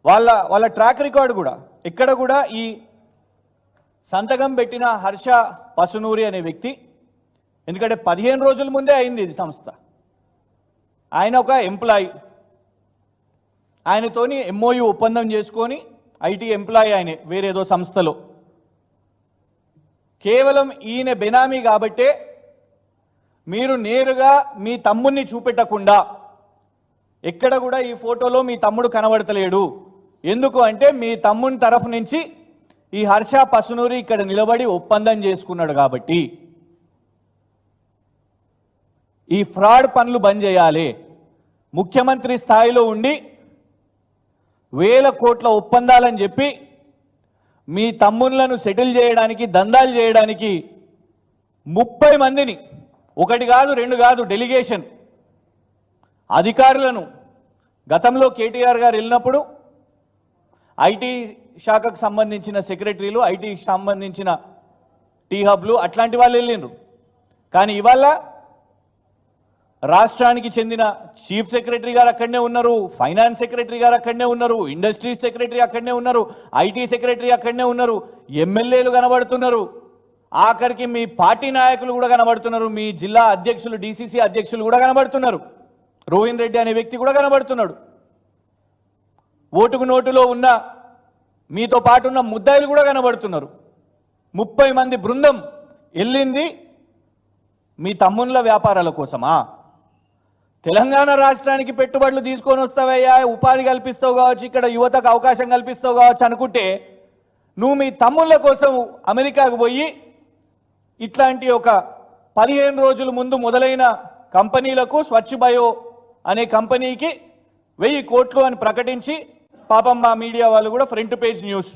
వాళ్ళ track record కూడా ఎక్కడ కూడా ఈ సంతకం పెట్టిన హర్ష పసునూరి అనే వ్యక్తి, ఎందుకంటే 15 రోజుల ముందే అయింది ఇది సంస్థ, ఆయన ఒక ఎంప్లాయీ, ఆయనతోని ఎంఓయు ఒప్పందం చేసుకొని ఐటీ ఎంప్లాయీ ఆయన వేరేదో సంస్థలో, కేవలం ఈయన బెనామీ కాబట్టే మీరు నేరుగా మీ తమ్ముడిని చూపెట్టకుండా, ఎక్కడ కూడా ఈ ఫోటోలో మీ తమ్ముడు కనబడతలేడు, ఎందుకు అంటే మీ తమ్ముని తరఫు నుంచి ఈ హర్ష పసునూరి ఇక్కడ నిలబడి ఒప్పందం చేసుకున్నాడు కాబట్టి ఈ ఫ్రాడ్ పనులు బంద్ చేయాలి. ముఖ్యమంత్రి స్థాయిలో ఉండి వేల కోట్ల ఒప్పందాలని చెప్పి మీ తమ్ముళ్లను సెటిల్ చేయడానికి, దందాలు చేయడానికి 30 మందిని, ఒకటి కాదు రెండు కాదు, డెలిగేషన్ అధికారులను గతంలో కేటీఆర్ గారు వెళ్ళినప్పుడు ఐటీ శాఖకు సంబంధించిన సెక్రటరీలు, ఐటీకి సంబంధించిన టీ హబ్లు అట్లాంటి వాళ్ళు వెళ్ళిండ్రు. కానీ ఇవాళ రాష్ట్రానికి చెందిన చీఫ్ సెక్రటరీ గారు అక్కడనే ఉన్నారు, ఫైనాన్స్ సెక్రటరీ గారు అక్కడనే ఉన్నారు, ఇండస్ట్రీస్ సెక్రటరీ అక్కడనే ఉన్నారు, ఐటీ సెక్రటరీ అక్కడనే ఉన్నారు, ఎమ్మెల్యేలు కనబడుతున్నారు, ఆఖరికి మీ పార్టీ నాయకులు కూడా కనబడుతున్నారు, మీ జిల్లా అధ్యక్షులు, డీసీసీ అధ్యక్షులు కూడా కనబడుతున్నారు, రోహిన్ రెడ్డి అనే వ్యక్తి కూడా కనబడుతున్నాడు. ఓటుకు నోటులో ఉన్న మీతో పాటు ఉన్న ముద్దాయిలు కూడా కనబడుతున్నారు. 30 మంది బృందం వెళ్ళింది మీ తమ్ముళ్ళ వ్యాపారాల కోసమా? తెలంగాణ రాష్ట్రానికి పెట్టుబడులు తీసుకొని వస్తావయ్యా, ఉపాధి కల్పిస్తావు కావచ్చు, ఇక్కడ యువతకు అవకాశం కల్పిస్తావు కావచ్చు అనుకుంటే, నువ్వు మీ తమ్ముళ్ళ కోసం అమెరికాకు పోయి ఇట్లాంటి ఒక 15 రోజుల ముందు మొదలైన కంపెనీలకు స్వచ్ఛ బయో అనే కంపెనీకి 1000 కోట్లు అని ప్రకటించి, పాపం మా మీడియా వాళ్ళు కూడా ఫ్రంట్ పేజ్ న్యూస్